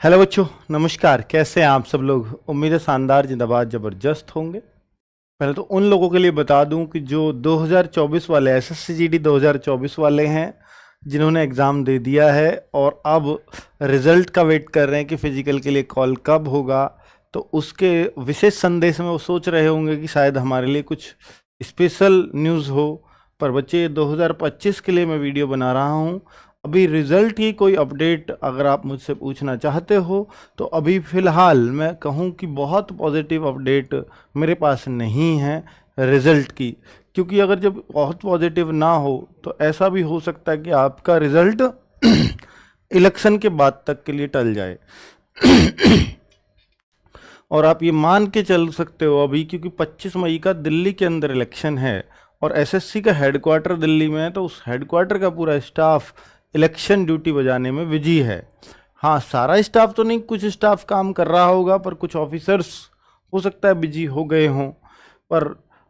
Hello बच्चों, नमस्कार। कैसे हैं आप सब लोग? उम्मीद है शानदार, जिंदाबाद, ज़बरदस्त होंगे। पहले तो उन लोगों के लिए बता दूं कि जो 2024 वाले एसएससी जीडी 2024 वाले हैं, जिन्होंने एग्ज़ाम दे दिया है और अब रिज़ल्ट का वेट कर रहे हैं कि फ़िज़िकल के लिए कॉल कब होगा, तो उसके विशेष संदेश में वो सोच रहे होंगे कि शायद हमारे लिए कुछ स्पेशल न्यूज़ हो। पर बच्चे, 2025 के लिए मैं वीडियो बना रहा हूँ। अभी रिज़ल्ट की कोई अपडेट अगर आप मुझसे पूछना चाहते हो तो अभी फ़िलहाल मैं कहूँ कि बहुत पॉजिटिव अपडेट मेरे पास नहीं है रिज़ल्ट की। क्योंकि अगर जब बहुत पॉजिटिव ना हो तो ऐसा भी हो सकता है कि आपका रिज़ल्ट इलेक्शन के बाद तक के लिए टल जाए। और आप ये मान के चल सकते हो अभी, क्योंकि 25 मई का दिल्ली के अंदर इलेक्शन है और एसएससी का हेडक्वार्टर दिल्ली में है, तो उस हेडक्वार्टर का पूरा स्टाफ इलेक्शन ड्यूटी बजाने में बिजी है। हाँ, सारा स्टाफ तो नहीं, कुछ स्टाफ काम कर रहा होगा, पर कुछ ऑफिसर्स हो सकता है बिजी हो गए हों। पर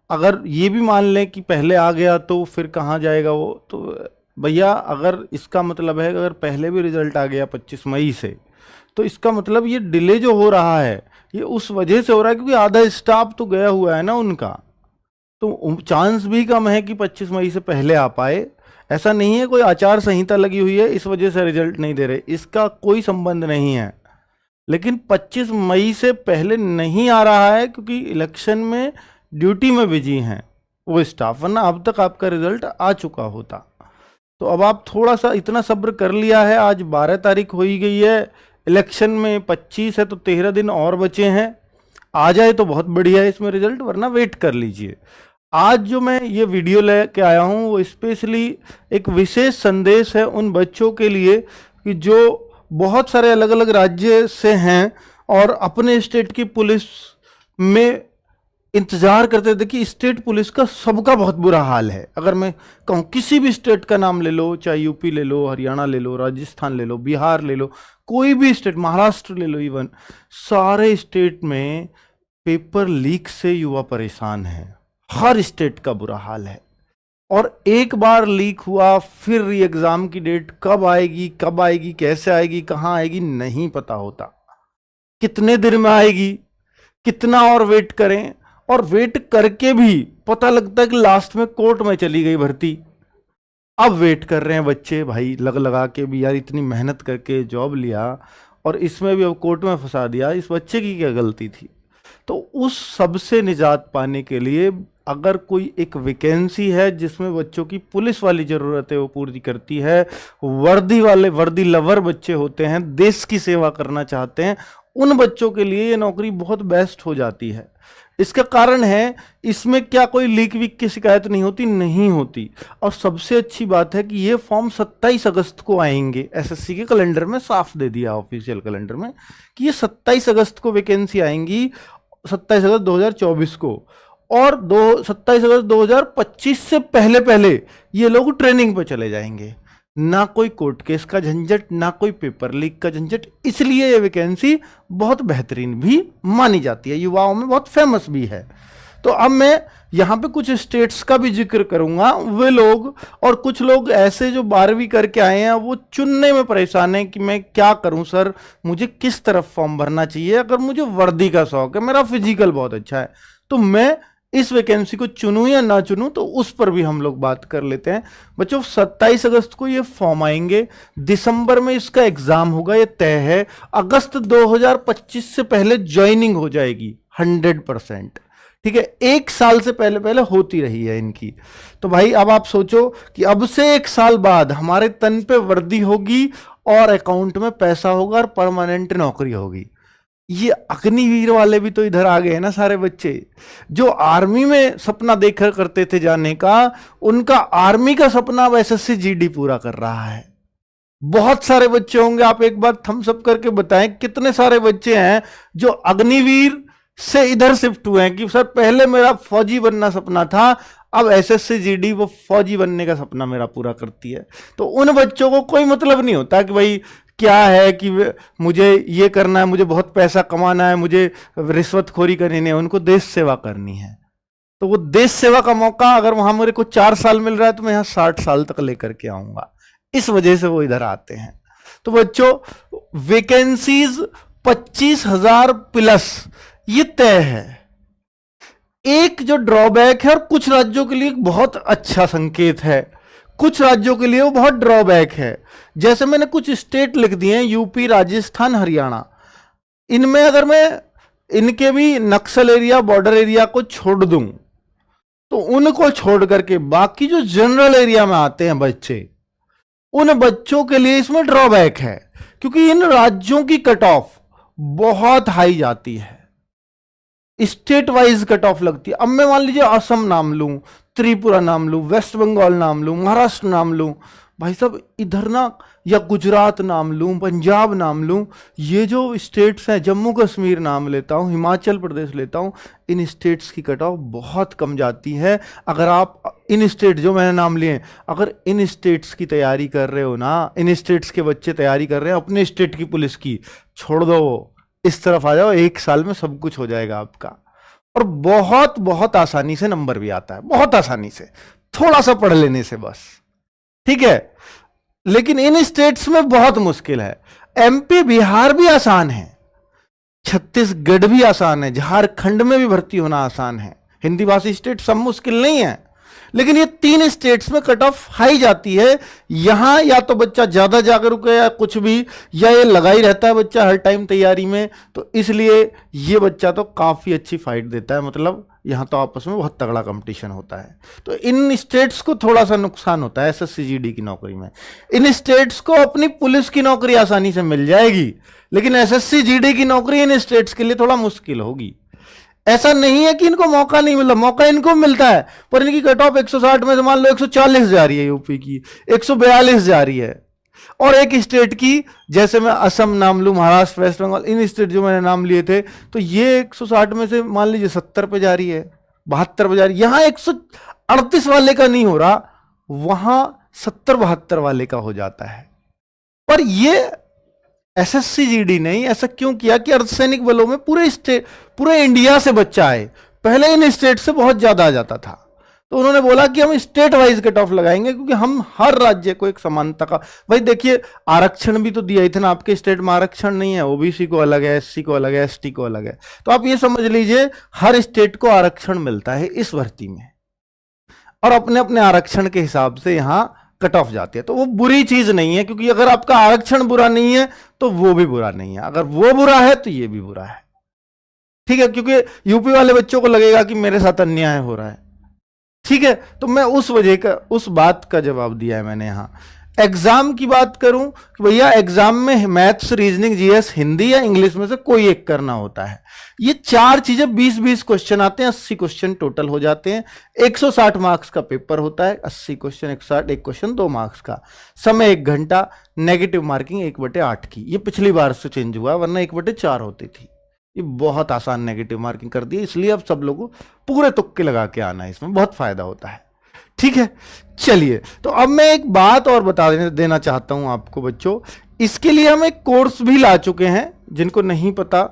अगर ये भी मान लें कि पहले आ गया तो फिर कहाँ जाएगा वो? तो भैया, अगर इसका मतलब है कि अगर पहले भी रिजल्ट आ गया 25 मई से, तो इसका मतलब ये डिले जो हो रहा है ये उस वजह से हो रहा है क्योंकि आधा स्टाफ तो गया हुआ है ना उनका। तो चांस भी कम है कि 25 मई से पहले आ पाए। ऐसा नहीं है कोई आचार संहिता लगी हुई है इस वजह से रिजल्ट नहीं दे रहे, इसका कोई संबंध नहीं है। लेकिन 25 मई से पहले नहीं आ रहा है क्योंकि इलेक्शन में ड्यूटी में बिजी हैं वो स्टाफ, वरना अब तक आपका रिजल्ट आ चुका होता। तो अब आप थोड़ा सा इतना सब्र कर लिया है। आज 12 तारीख हो ही गई है, इलेक्शन में 25 है, तो 13 दिन और बचे हैं। आ जाए तो बहुत बढ़िया है इसमें रिजल्ट, वरना वेट कर लीजिए। आज जो मैं ये वीडियो लेके आया हूँ वो स्पेशली एक विशेष संदेश है उन बच्चों के लिए कि जो बहुत सारे अलग अलग राज्य से हैं और अपने स्टेट की पुलिस में इंतजार करते थे कि स्टेट पुलिस का सबका बहुत बुरा हाल है। अगर मैं कहूँ किसी भी स्टेट का नाम ले लो, चाहे यूपी ले लो, हरियाणा ले लो, राजस्थान ले लो, बिहार ले लो, कोई भी स्टेट, महाराष्ट्र ले लो, इवन सारे स्टेट में पेपर लीक से युवा परेशान है। हर स्टेट का बुरा हाल है। और एक बार लीक हुआ फिर एग्जाम की डेट कब आएगी, कैसे आएगी, कहाँ आएगी, नहीं पता होता। कितने दिन में आएगी, कितना और वेट करें, और वेट करके भी पता लगता है कि लास्ट में कोर्ट में चली गई भर्ती। अब वेट कर रहे हैं बच्चे भाई, लग लगा के भी, यार इतनी मेहनत करके जॉब लिया और इसमें भी अब कोर्ट में फंसा दिया, इस बच्चे की क्या गलती थी? तो उस सब से निजात पाने के लिए अगर कोई एक वैकेंसी है जिसमें बच्चों की पुलिस वाली ज़रूरतें वो पूरी करती है, वर्दी वाले, वर्दी लवर बच्चे होते हैं, देश की सेवा करना चाहते हैं, उन बच्चों के लिए ये नौकरी बहुत बेस्ट हो जाती है। इसका कारण है, इसमें क्या कोई लीक वीक की शिकायत नहीं होती, नहीं होती। और सबसे अच्छी बात है कि ये फॉर्म 27 अगस्त को आएंगे। एसएससी के कैलेंडर में साफ दे दिया, ऑफिशियल कैलेंडर में, कि ये 27 अगस्त को वैकेंसी आएंगी, 27 अगस्त 2024 को। और 27 अगस्त 2025 से पहले पहले ये लोग ट्रेनिंग पे चले जाएंगे। ना कोई कोर्ट केस का झंझट, ना कोई पेपर लीक का झंझट। इसलिए ये वैकेंसी बहुत बेहतरीन भी मानी जाती है, युवाओं में बहुत फेमस भी है। तो अब मैं यहाँ पे कुछ स्टेट्स का भी जिक्र करूंगा। वे लोग और कुछ लोग ऐसे जो 12वीं करके आए हैं, वो चुनने में परेशान हैं कि मैं क्या करूं सर, मुझे किस तरफ फॉर्म भरना चाहिए। अगर मुझे वर्दी का शौक है, मेरा फिजिकल बहुत अच्छा है, तो मैं इस वैकेंसी को चुनूं या ना चुनूं, तो उस पर भी हम लोग बात कर लेते हैं। बच्चों, 27 अगस्त को ये फॉर्म आएंगे, दिसंबर में इसका एग्जाम होगा, ये तय है। अगस्त 2025 से पहले ज्वाइनिंग हो जाएगी 100%। ठीक है, एक साल से पहले पहले होती रही है इनकी। तो भाई अब आप सोचो कि अब से एक साल बाद हमारे तन पे वर्दी होगी और अकाउंट में पैसा होगा और परमानेंट नौकरी होगी। ये अग्निवीर वाले भी तो इधर आ गए हैं ना सारे बच्चे। जो आर्मी में सपना देखा करते थे जाने का, उनका आर्मी का सपना अब एसएससी जीडी पूरा कर रहा है। बहुत सारे बच्चे होंगे, आप एक बार थम्स अप करके बताएं कितने सारे बच्चे हैं जो अग्निवीर से इधर शिफ्ट हुए हैं कि सर पहले मेरा फौजी बनना सपना था, अब एसएससी जीडी वो फौजी बनने का सपना मेरा पूरा करती है। तो उन बच्चों को कोई मतलब नहीं होता कि भाई क्या है कि मुझे ये करना है, मुझे बहुत पैसा कमाना है, मुझे रिश्वतखोरी करनी है, उनको देश सेवा करनी है। तो वो देश सेवा का मौका अगर वहां मेरे को 4 साल मिल रहा है तो मैं यहाँ 60 साल तक लेकर के आऊंगा। इस वजह से वो इधर आते हैं। तो बच्चों वैकेंसीज 25,000 प्लस ये तय है। एक जो ड्रॉबैक है, और कुछ राज्यों के लिए बहुत अच्छा संकेत है, कुछ राज्यों के लिए वो बहुत ड्रॉबैक है। जैसे मैंने कुछ स्टेट लिख दिए हैं, यूपी, राजस्थान, हरियाणा। इनमें अगर मैं इनके भी नक्सल एरिया, बॉर्डर एरिया को छोड़ दूं, तो उनको छोड़ करके बाकी जो जनरल एरिया में आते हैं बच्चे, उन बच्चों के लिए इसमें ड्रॉबैक है, क्योंकि इन राज्यों की कट ऑफ बहुत हाई जाती है, स्टेट वाइज कट ऑफ लगती है। अब मैं मान लीजिए असम नाम लूं, त्रिपुरा नाम लूं, वेस्ट बंगाल नाम लूं, महाराष्ट्र नाम लूं, भाई साहब इधर ना, या गुजरात नाम लूं, पंजाब नाम लूं, ये जो स्टेट्स हैं, जम्मू कश्मीर नाम लेता हूं, हिमाचल प्रदेश लेता हूं, इन स्टेट्स की कट ऑफ बहुत कम जाती है। अगर आप इन स्टेट जो मैंने नाम लिए, अगर इन स्टेट्स की तैयारी कर रहे हो ना, इन स्टेट्स के बच्चे तैयारी कर रहे हैं अपने स्टेट की पुलिस की, छोड़ दो, इस तरफ आ जाओ, 1 साल में सब कुछ हो जाएगा आपका। और बहुत बहुत आसानी से नंबर भी आता है, बहुत आसानी से, थोड़ा सा पढ़ लेने से बस, ठीक है। लेकिन इन स्टेट्स में बहुत मुश्किल है। एमपी, बिहार भी आसान है, छत्तीसगढ़ भी आसान है, झारखंड में भी भर्ती होना आसान है, हिंदी भाषी स्टेट सब मुश्किल नहीं है। लेकिन ये 3 स्टेट्स में कट ऑफ हाई जाती है। यहां या तो बच्चा ज्यादा जागरूक है या कुछ भी, या ये लगा ही रहता है बच्चा हर टाइम तैयारी में, तो इसलिए ये बच्चा तो काफी अच्छी फाइट देता है। मतलब यहां तो आपस में बहुत तगड़ा कंपटीशन होता है। तो इन स्टेट्स को थोड़ा सा नुकसान होता है एसएससी जीडी की नौकरी में। इन स्टेट्स को अपनी पुलिस की नौकरी आसानी से मिल जाएगी, लेकिन एसएससी जीडी की नौकरी इन स्टेट्स के लिए थोड़ा मुश्किल होगी। ऐसा नहीं है कि इनको मौका नहीं मिला, मौका इनको मिलता है, पर इनकी कट ऑफ 160 में से मान लो 140 जा रही है, यूपी की 142 जा रही है। और एक स्टेट की, जैसे मैं असम नाम लूं, महाराष्ट्र, वेस्ट बंगाल, इन स्टेट जो मैंने नाम लिए थे, तो ये 160 में से मान लीजिए 70 पे जा रही है, 72 पे जा रही है। यहां 138 वाले का नहीं हो रहा, वहां 70-72 वाले का हो जाता है। पर ये एसएससी जीडी नहीं, ऐसा क्यों किया कि अर्धसैनिक बलों में पूरे इंडिया से बच्चा आए। पहले इन स्टेट से बहुत ज्यादा आ जाता था, तो उन्होंने बोला कि हम स्टेट वाइज कट ऑफ लगाएंगे, क्योंकि हम हर राज्य को एक समानता का, भाई देखिए आरक्षण भी तो दिया ही था ना, आपके स्टेट में आरक्षण नहीं है, ओबीसी को अलग है, एससी को अलग है, एसटी को अलग है। तो आप ये समझ लीजिए हर स्टेट को आरक्षण मिलता है इस भर्ती में, और अपने अपने आरक्षण के हिसाब से यहां कट ऑफ जाती है। तो वो बुरी चीज नहीं है, क्योंकि अगर आपका आरक्षण बुरा नहीं है तो वो भी बुरा नहीं है, अगर वो बुरा है तो ये भी बुरा है, ठीक है। क्योंकि यूपी वाले बच्चों को लगेगा कि मेरे साथ अन्याय हो रहा है, ठीक है। तो मैं उस वजह का, उस बात का जवाब दिया है मैंने। यहां एग्जाम की बात करूं कि भैया एग्जाम में मैथ्स, रीजनिंग, जीएस, हिंदी या इंग्लिश में से कोई एक करना होता है। ये 4 चीजें 20-20 क्वेश्चन आते हैं, 80 क्वेश्चन टोटल हो जाते हैं। 160 मार्क्स का पेपर होता है, 80 क्वेश्चन 160, एक क्वेश्चन 2 मार्क्स का, समय 1 घंटा, नेगेटिव मार्किंग 1/8 की। ये पिछली बार से चेंज हुआ, वरना 1/4 होती थी। ये बहुत आसान नेगेटिव मार्किंग कर दी, इसलिए अब सब लोगों पूरे तुक्के लगा के आना है, इसमें बहुत फायदा होता है, ठीक है। चलिए, तो अब मैं एक बात और बता देना चाहता हूं आपको बच्चों। इसके लिए हम एक कोर्स भी ला चुके हैं, जिनको नहीं पता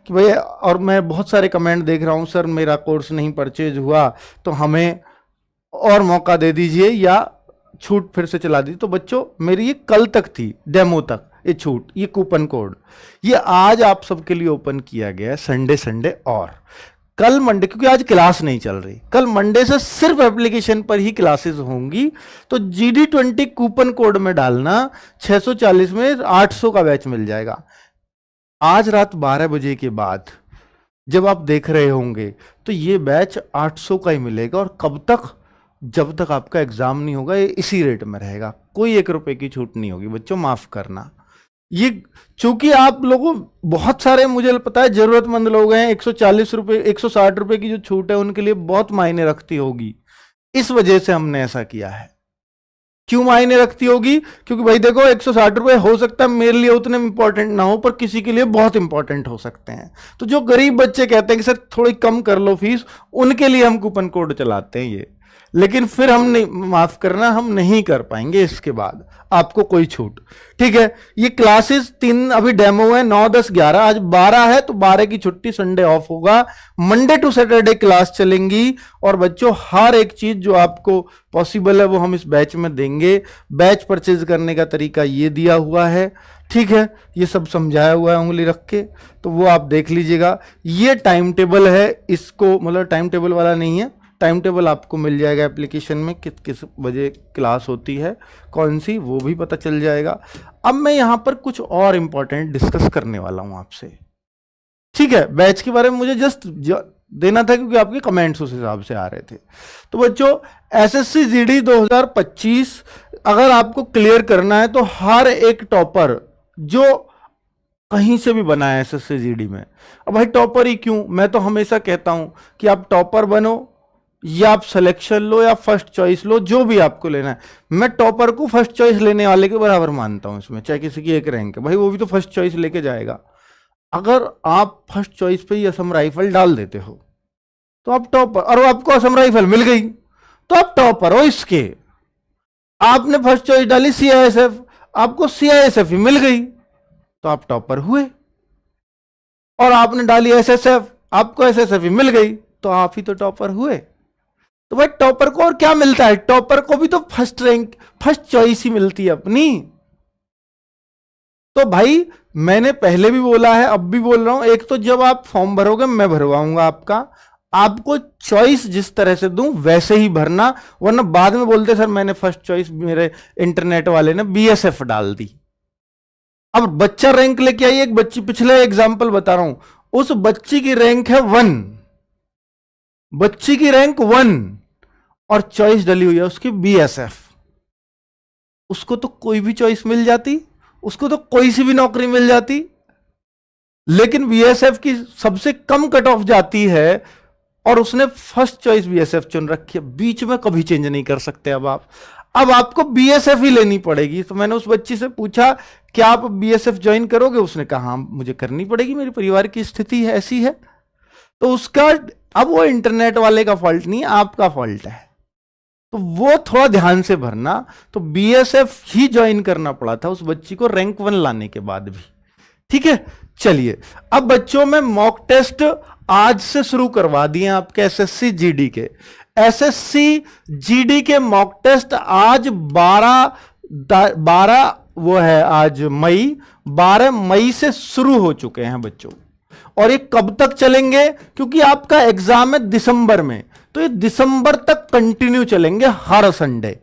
कि भैया, और मैं बहुत सारे कमेंट देख रहा हूं, सर मेरा कोर्स नहीं परचेज हुआ तो हमें और मौका दे दीजिए या छूट फिर से चला दीजिए। तो बच्चों मेरी ये कल तक थी, डेमो तक, ये छूट, ये कूपन कोड, ये आज आप सबके लिए ओपन किया गया है संडे और कल मंडे, क्योंकि आज क्लास नहीं चल रही, कल मंडे से सिर्फ एप्लीकेशन पर ही क्लासेस होंगी। तो GD20 कूपन कोड में डालना, 640 में 800 का बैच मिल जाएगा। आज रात 12 बजे के बाद जब आप देख रहे होंगे तो ये बैच 800 का ही मिलेगा, और कब तक, जब तक आपका एग्जाम नहीं होगा ये इसी रेट में रहेगा, कोई 1 रुपए की छूट नहीं होगी बच्चों, माफ करना। ये चूंकि आप लोगों, बहुत सारे मुझे पता है जरूरतमंद लोग हैं, 140 रुपए 160 रुपए की जो छूट है उनके लिए बहुत मायने रखती होगी, इस वजह से हमने ऐसा किया है। क्यों मायने रखती होगी? क्योंकि भाई देखो 160 रुपए हो सकता है मेरे लिए उतने इंपॉर्टेंट ना हो, पर किसी के लिए बहुत इंपॉर्टेंट हो सकते हैं। तो जो गरीब बच्चे कहते हैं कि सर थोड़ी कम कर लो फीस, उनके लिए हम कूपन कोड चलाते हैं ये। लेकिन फिर हम नहीं, माफ करना, हम नहीं कर पाएंगे इसके बाद आपको कोई छूट। ठीक है, ये क्लासेस 3 अभी डेमो है, 9, 10, 11, आज 12 है तो 12 की छुट्टी, संडे ऑफ होगा। मंडे टू सैटरडे क्लास चलेंगी और बच्चों हर एक चीज जो आपको पॉसिबल है वो हम इस बैच में देंगे। बैच परचेज करने का तरीका ये दिया हुआ है, ठीक है, ये सब समझाया हुआ है उंगली रख के, तो वो आप देख लीजिएगा। ये टाइम टेबल है, इसको मतलब टाइम टेबल वाला नहीं है, टाइम टेबल आपको मिल जाएगा एप्लीकेशन में, किस किस बजे क्लास होती है, कौन सी, वो भी पता चल जाएगा। अब मैं यहां पर कुछ और इंपॉर्टेंट डिस्कस करने वाला हूं आपसे, ठीक है। बैच के बारे में मुझे जस्ट देना था क्योंकि आपके कमेंट्स उस हिसाब से आ रहे थे। तो बच्चों एसएससी जीडी 2025 अगर आपको क्लियर करना है तो हर एक टॉपर जो कहीं से भी बना है एसएससी जीडी में, अब भाई टॉपर ही क्यों, मैं तो हमेशा कहता हूं कि आप टॉपर बनो या आप सिलेक्शन लो या फर्स्ट चॉइस लो, जो भी आपको लेना है। मैं टॉपर को फर्स्ट चॉइस लेने वाले के बराबर मानता हूं इसमें, चाहे किसी की एक रैंक है, भाई वो भी तो फर्स्ट चॉइस लेके जाएगा। अगर आप फर्स्ट चॉइस पे ही असम राइफल डाल देते हो तो आप टॉपर, और आपको असम राइफल मिल गई तो आप टॉपर हो इसके। आपने फर्स्ट चॉइस डाली सीआईएसएफ, आपको सीआईएसएफ ही मिल गई तो आप टॉपर हुए, और आपने डाली एसएसएफ, आपको एसएसएफ ही मिल गई तो आप ही तो टॉपर हुए। तो भाई टॉपर को और क्या मिलता है, टॉपर को भी तो फर्स्ट रैंक, फर्स्ट चॉइस ही मिलती है अपनी। तो भाई मैंने पहले भी बोला है, अब भी बोल रहा हूं, एक तो जब आप फॉर्म भरोगे मैं भरवाऊंगा आपका, आपको चॉइस जिस तरह से दूं वैसे ही भरना, वरना बाद में बोलते सर मैंने फर्स्ट चॉइस, मेरे इंटरनेट वाले ने बीएसएफ डाल दी। अब बच्चा रैंक लेके आई, एक बच्ची, पिछले एग्जाम्पल बता रहा हूं, उस बच्ची की रैंक है 1, बच्ची की रैंक 1 और चॉइस डली हुई है उसकी बीएसएफ, उसको तो कोई भी चॉइस मिल जाती, उसको तो कोई सी भी नौकरी मिल जाती, लेकिन बीएसएफ की सबसे कम कट ऑफ जाती है और उसने फर्स्ट चॉइस बीएसएफ चुन रखी है, बीच में कभी चेंज नहीं कर सकते। अब आपको बीएसएफ ही लेनी पड़ेगी। तो मैंने उस बच्ची से पूछा क्या आप बीएसएफ ज्वाइन करोगे, उसने कहा हाँ मुझे करनी पड़ेगी, मेरी परिवार की स्थिति है ऐसी है। तो उसका, अब वो इंटरनेट वाले का फॉल्ट नहीं, आपका फॉल्ट है, तो वो थोड़ा ध्यान से भरना। तो बीएसएफ ही ज्वाइन करना पड़ा था उस बच्ची को रैंक 1 लाने के बाद भी, ठीक है। चलिए अब बच्चों में मॉक टेस्ट आज से शुरू करवा दिए आपके एसएससी जीडी के। एसएससी जीडी के मॉक टेस्ट आज 12 वो है आज मई, 12 मई से शुरू हो चुके हैं बच्चों, और ये कब तक चलेंगे, क्योंकि आपका एग्जाम है दिसंबर में, तो ये दिसंबर तक कंटिन्यू चलेंगे हर संडे।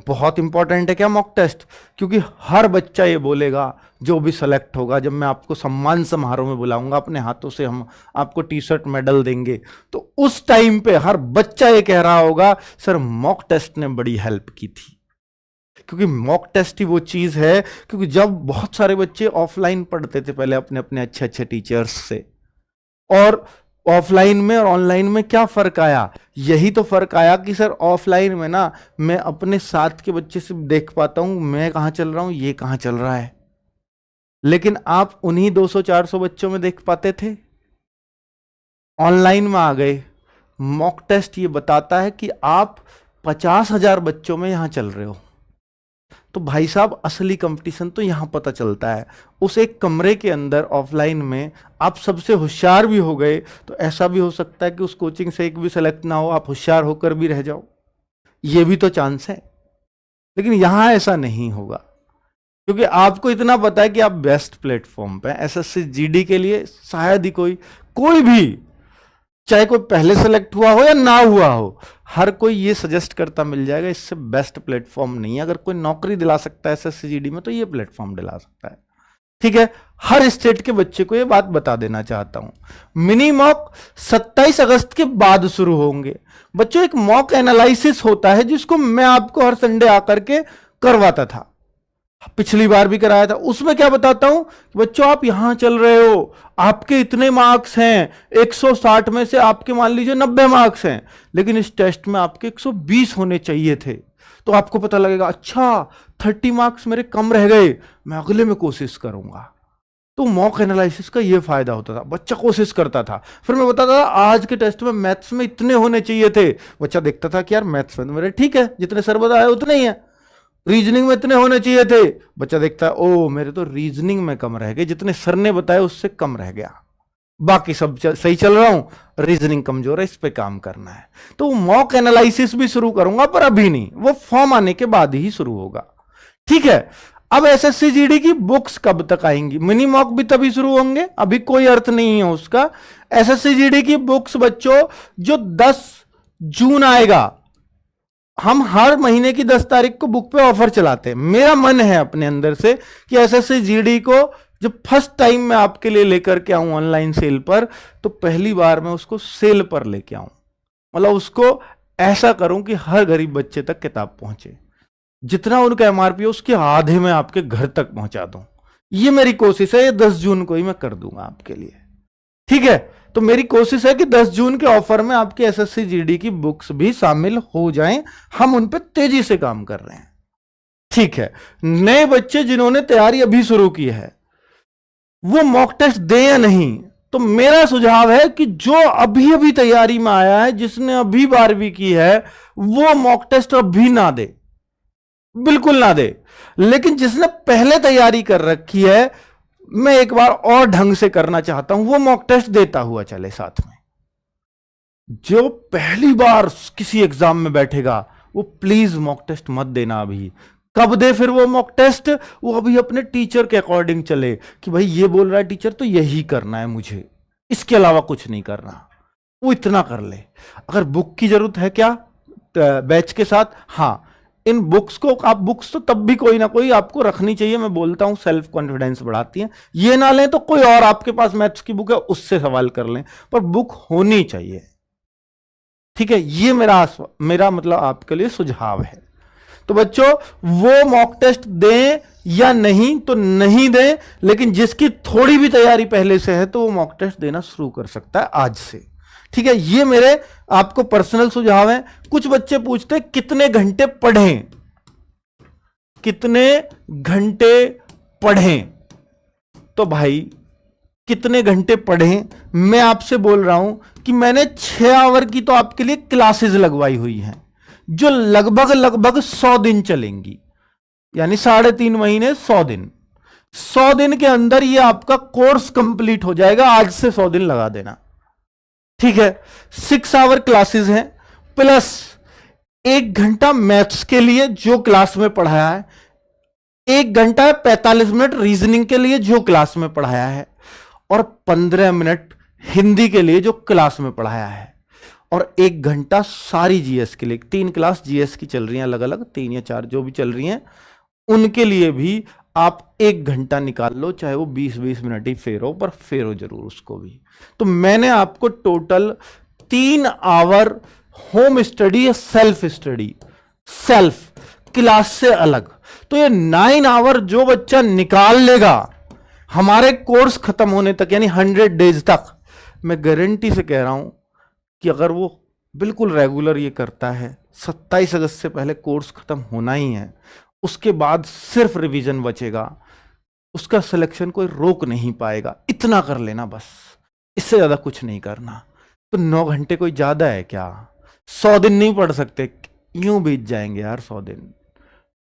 बहुत इंपॉर्टेंट है क्या मॉक टेस्ट, क्योंकि हर बच्चा ये बोलेगा जो भी सेलेक्ट होगा, जब मैं आपको सम्मान समारोह में बुलाऊंगा, अपने हाथों से हम आपको टी शर्ट मेडल देंगे, तो उस टाइम पे हर बच्चा ये कह रहा होगा सर मॉक टेस्ट ने बड़ी हेल्प की थी। क्योंकि मॉक टेस्ट ही वो चीज है, क्योंकि जब बहुत सारे बच्चे ऑफलाइन पढ़ते थे पहले अपने अपने अच्छे अच्छे टीचर्स से, और ऑफलाइन में और ऑनलाइन में क्या फर्क आया, यही तो फर्क आया कि सर ऑफलाइन में ना मैं अपने साथ के बच्चे से देख पाता हूं मैं कहां चल रहा हूं, ये कहां चल रहा है, लेकिन आप उन्हीं 200-400 बच्चों में देख पाते थे। ऑनलाइन में आ गए, मॉक टेस्ट ये बताता है कि आप 50,000 बच्चों में यहां चल रहे हो। तो भाई साहब असली कंपटीशन तो यहां पता चलता है। उस एक कमरे के अंदर ऑफलाइन में आप सबसे होशियार भी हो गए तो ऐसा भी हो सकता है कि उस कोचिंग से एक भी सेलेक्ट ना हो, आप होशियार होकर भी रह जाओ, ये भी तो चांस है। लेकिन यहां ऐसा नहीं होगा, क्योंकि आपको इतना पता है कि आप बेस्ट प्लेटफॉर्म पे एसएससी जीडी के लिए शायद ही कोई भी, चाहे कोई पहले सेलेक्ट हुआ हो या ना हुआ हो, हर कोई ये सजेस्ट करता मिल जाएगा इससे बेस्ट प्लेटफॉर्म नहीं है। अगर कोई नौकरी दिला सकता है एसएससी जीडी में तो ये प्लेटफॉर्म दिला सकता है, ठीक है। हर स्टेट के बच्चे को ये बात बता देना चाहता हूं। मिनी मॉक 27 अगस्त के बाद शुरू होंगे बच्चों। एक मॉक एनालिसिस होता है जिसको मैं आपको हर संडे आकर के करवाता था, पिछली बार भी कराया था। उसमें क्या बताता हूं बच्चों, आप यहां चल रहे हो, आपके इतने मार्क्स हैं, 160 में से आपके मान लीजिए 90 मार्क्स हैं, लेकिन इस टेस्ट में आपके 120 होने चाहिए थे। तो आपको पता लगेगा अच्छा 30 मार्क्स मेरे कम रह गए, मैं अगले में कोशिश करूंगा। तो मॉक एनालिसिस का ये फायदा होता था, बच्चा कोशिश करता था, फिर मैं बताता था आज के टेस्ट में मैथ्स में इतने होने चाहिए थे, बच्चा देखता था कि यार मैथ्स में तो मेरे ठीक है, जितने सर बताए उतने ही है। रीजनिंग में इतने होने चाहिए थे, बच्चा देखता है ओ मेरे तो रीजनिंग में कम रह गए, जितने सर ने बताया उससे कम रह गया, बाकी सब सही चल रहा हूं, रीजनिंग कमजोर है, इस पे काम करना है। तो मॉक एनालिसिस भी शुरू करूंगा, पर अभी नहीं, वो फॉर्म आने के बाद ही शुरू होगा। ठीक है, अब एसएससी जीडी की बुक्स कब तक आएंगी, मिनी मॉक भी तभी शुरू होंगे, अभी कोई अर्थ नहीं है उसका। एसएससी जीडी की बुक्स बच्चों जो 10 जून आएगा, हम हर महीने की 10 तारीख को बुक पे ऑफर चलाते हैं। मेरा मन है अपने अंदर से कि एसएससी जीडी को जब फर्स्ट टाइम मैं आपके लिए लेकर के आऊं ऑनलाइन सेल पर, तो पहली बार मैं उसको सेल पर लेके आऊं, मतलब उसको ऐसा करूं कि हर गरीब बच्चे तक किताब पहुंचे, जितना उनका एमआरपी है उसके आधे में आपके घर तक पहुंचा दूं। ये मेरी कोशिश है, ये 10 जून को ही मैं कर दूंगा आपके लिए। ठीक है, तो मेरी कोशिश है कि 10 जून के ऑफर में आपके एसएससी जीडी की बुक्स भी शामिल हो जाएं, हम उन पर तेजी से काम कर रहे हैं। ठीक है, नए बच्चे जिन्होंने तैयारी अभी शुरू की है वो मॉक टेस्ट दें या नहीं, तो मेरा सुझाव है कि जो अभी अभी तैयारी में आया है, जिसने अभी 12वीं की है, वो मॉक टेस्ट अभी ना दे, बिल्कुल ना दे। लेकिन जिसने पहले तैयारी कर रखी है, मैं एक बार और ढंग से करना चाहता हूं, वो मॉक टेस्ट देता हुआ चले साथ में। जो पहली बार किसी एग्जाम में बैठेगा वो प्लीज मॉक टेस्ट मत देना अभी। कब दे फिर वो मॉक टेस्ट, वो अभी अपने टीचर के अकॉर्डिंग चले कि भाई ये बोल रहा है टीचर तो यही करना है मुझे, इसके अलावा कुछ नहीं करना, वो इतना कर ले। अगर बुक की जरूरत है क्या बैच के साथ, हाँ इन बुक्स को आप, बुक्स तो तब भी कोई ना कोई आपको रखनी चाहिए, मैं बोलता हूं सेल्फ कॉन्फिडेंस बढ़ाती है। ये ना लें तो कोई और आपके पास मैथ्स की बुक है उससे सवाल कर लें, पर बुक होनी चाहिए। ठीक है, ये मेरा मतलब आपके लिए सुझाव है। तो बच्चों वो मॉक टेस्ट दें या नहीं तो नहीं दें, लेकिन जिसकी थोड़ी भी तैयारी पहले से है तो वो मॉक टेस्ट देना शुरू कर सकता है आज से। ठीक है, ये मेरे आपको पर्सनल सुझाव है। कुछ बच्चे पूछते हैं कितने घंटे पढ़ें, कितने घंटे पढ़ें, तो भाई कितने घंटे पढ़ें, मैं आपसे बोल रहा हूं कि मैंने 6 आवर की तो आपके लिए क्लासेस लगवाई हुई हैं, जो लगभग लगभग 100 दिन चलेंगी, यानी 3.5 महीने 100 दिन। 100 दिन के अंदर ये आपका कोर्स कंप्लीट हो जाएगा, आज से 100 दिन लगा देना। ठीक है, 6 आवर क्लासेस हैं, प्लस 1 घंटा मैथ्स के लिए जो क्लास में पढ़ाया है, 1 घंटा 45 मिनट रीजनिंग के लिए जो क्लास में पढ़ाया है, और 15 मिनट हिंदी के लिए जो क्लास में पढ़ाया है, और 1 घंटा सारी जीएस के लिए। 3 क्लास जीएस की चल रही हैं अलग अलग, 3 या 4 जो भी चल रही हैं, उनके लिए भी आप 1 घंटा निकाल लो, चाहे वो 20-20 मिनट ही फेरो, पर फेरो जरूर उसको भी। तो मैंने आपको टोटल 3 आवर होम स्टडी या सेल्फ स्टडी, सेल्फ क्लास से अलग, तो ये 9 आवर जो बच्चा निकाल लेगा हमारे कोर्स खत्म होने तक, यानी 100 डेज तक, मैं गारंटी से कह रहा हूं कि अगर वो बिल्कुल रेगुलर ये करता है, 27 अगस्त से पहले कोर्स खत्म होना ही है, उसके बाद सिर्फ रिवीजन बचेगा, उसका सिलेक्शन कोई रोक नहीं पाएगा। इतना कर लेना बस, इससे ज्यादा कुछ नहीं करना। तो 9 घंटे कोई ज्यादा है क्या? 100 दिन नहीं पढ़ सकते, यूं बीत जाएंगे यार 100 दिन।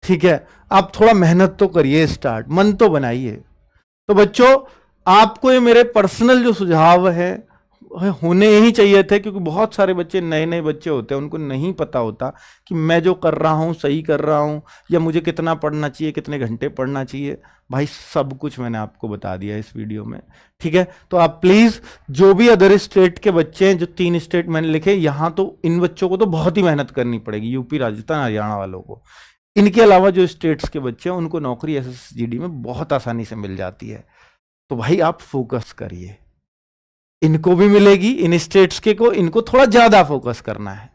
ठीक है, आप थोड़ा मेहनत तो करिए, स्टार्ट मन तो बनाइए। तो बच्चों आपको ये मेरे पर्सनल जो सुझाव है होने ही चाहिए थे, क्योंकि बहुत सारे बच्चे नए नए बच्चे होते हैं, उनको नहीं पता होता कि मैं जो कर रहा हूँ सही कर रहा हूँ, या मुझे कितना पढ़ना चाहिए, कितने घंटे पढ़ना चाहिए। भाई सब कुछ मैंने आपको बता दिया इस वीडियो में। ठीक है, तो आप प्लीज जो भी अदर स्टेट के बच्चे हैं, जो 3 स्टेट मैंने लिखे, यहाँ तो इन बच्चों को तो बहुत ही मेहनत करनी पड़ेगी, यूपी राजस्थान हरियाणा वालों को। इनके अलावा जो स्टेट्स के बच्चे हैं उनको नौकरी एसएसजीडी में बहुत आसानी से मिल जाती है। तो भाई आप फोकस करिए, इनको भी मिलेगी, इन स्टेट्स के को, इनको थोड़ा ज्यादा फोकस करना है।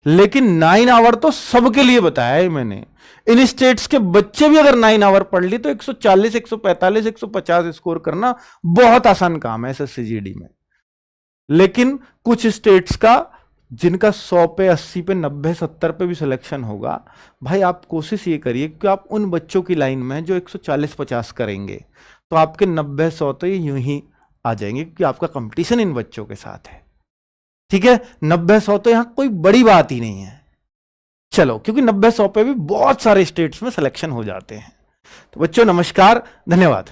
लेकिन 9 आवर तो सबके लिए बताया है मैंने। इन स्टेट्स के बच्चे भी अगर 9 आवर पढ़ ली तो 140, 145, 150 स्कोर करना बहुत आसान काम है एसएससीजीडी में। लेकिन कुछ स्टेट्स का जिनका 100 पे, 80 पे, 90, 70 पे भी सिलेक्शन होगा, भाई आप कोशिश ये करिए कि आप उन बच्चों की लाइन में जो 140-50 करेंगे, तो आपके 90-100 तो ये यूं ही आ जाएंगे, क्योंकि आपका कंपटीशन इन बच्चों के साथ है। ठीक है, 90-100 तो यहां कोई बड़ी बात ही नहीं है। चलो, क्योंकि 90-100 पे भी बहुत सारे स्टेट्स में सिलेक्शन हो जाते हैं। तो बच्चों नमस्कार, धन्यवाद।